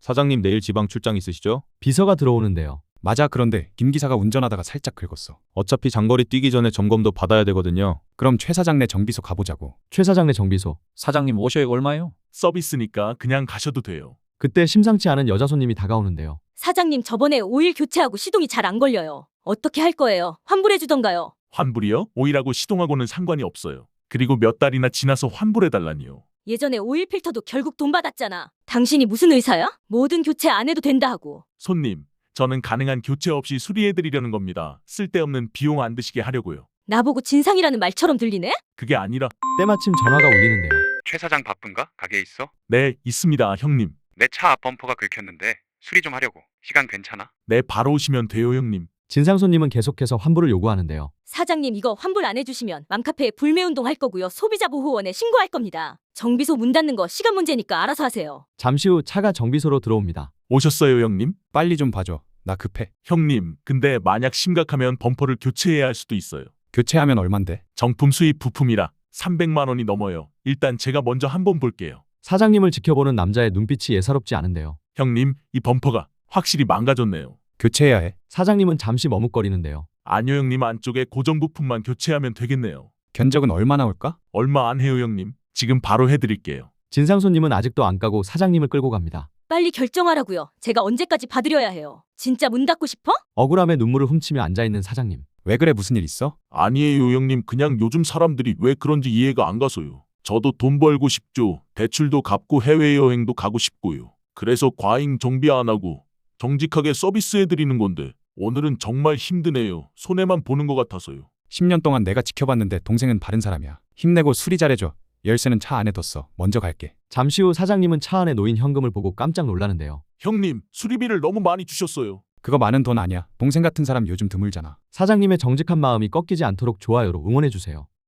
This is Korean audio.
사장님 내일 지방 출장 있으시죠? 비서가 들어오는데요. 맞아. 그런데 김 기사가 운전하다가 살짝 긁었어. 어차피 장거리 뛰기 전에 점검도 받아야 되거든요. 그럼 최 사장 네 정비소 가보자고. 최 사장네 정비소. 사장님 오셔야 얼마요? 서비스니까 그냥 가셔도 돼요. 그때 심상치 않은 여자 손님이 다가오는데요. 사장님 저번에 오일 교체하고 시동이 잘 안 걸려요. 어떻게 할 거예요? 환불해 주던가요. 환불이요? 오일하고 시동하고는 상관이 없어요. 그리고 몇 달이나 지나서 환불해달라니요. 예전에 오일 필터도 결국 돈 받았잖아. 당신이 무슨 의사야? 뭐든 교체 안 해도 된다 하고. 손님, 저는 가능한 교체 없이 수리해드리려는 겁니다. 쓸데없는 비용 안 드시게 하려고요. 나보고 진상이라는 말처럼 들리네? 그게 아니라 때마침 전화가 울리는데요. 최 사장 바쁜가? 가게에 있어? 네, 있습니다, 형님. 내 차 앞 범퍼가 긁혔는데 수리 좀 하려고. 시간 괜찮아? 네, 바로 오시면 돼요, 형님. 진상 손님은 계속해서 환불을 요구하는데요. 사장님 이거 환불 안 해주시면 맘카페에 불매운동 할 거고요. 소비자보호원에 신고할 겁니다. 정비소 문 닫는 거 시간 문제니까 알아서 하세요. 잠시 후 차가 정비소로 들어옵니다. 오셨어요, 형님? 빨리 좀 봐줘. 나 급해. 형님, 근데 만약 심각하면 범퍼를 교체해야 할 수도 있어요. 교체하면 얼만데? 정품 수입 부품이라 300만 원이 넘어요. 일단 제가 먼저 한번 볼게요. 사장님을 지켜보는 남자의 눈빛이 예사롭지 않은데요. 형님, 이 범퍼가 확실히 망가졌네요. 교체해야 해. 사장님은 잠시 머뭇거리는데요. 아니요, 형님. 안쪽에 고정 부품만 교체하면 되겠네요. 견적은 얼마나 올까? 얼마 안 해요, 형님. 지금 바로 해드릴게요. 진상 손님은 아직도 안 까고 사장님을 끌고 갑니다. 빨리 결정하라고요. 제가 언제까지 봐드려야 해요. 진짜 문 닫고 싶어? 억울함에 눈물을 훔치며 앉아있는 사장님. 왜 그래? 무슨 일 있어? 아니에요, 형님. 그냥 요즘 사람들이 왜 그런지 이해가 안 가서요. 저도 돈 벌고 싶죠. 대출도 갚고 해외여행도 가고 싶고요. 그래서 과잉 정비 안 하고 정직하게 서비스해드리는 건데 오늘은 정말 힘드네요. 손해만 보는 것 같아서요. 10년 동안 내가 지켜봤는데 동생은 바른 사람이야. 힘내고 수리 잘해줘. 열쇠는 차 안에 뒀어. 먼저 갈게. 잠시 후 사장님은 차 안에 놓인 현금을 보고 깜짝 놀라는데요. 형님, 수리비를 너무 많이 주셨어요. 그거 많은 돈 아니야. 동생 같은 사람 요즘 드물잖아. 사장님의 정직한 마음이 꺾이지 않도록 좋아요로 응원해주세요.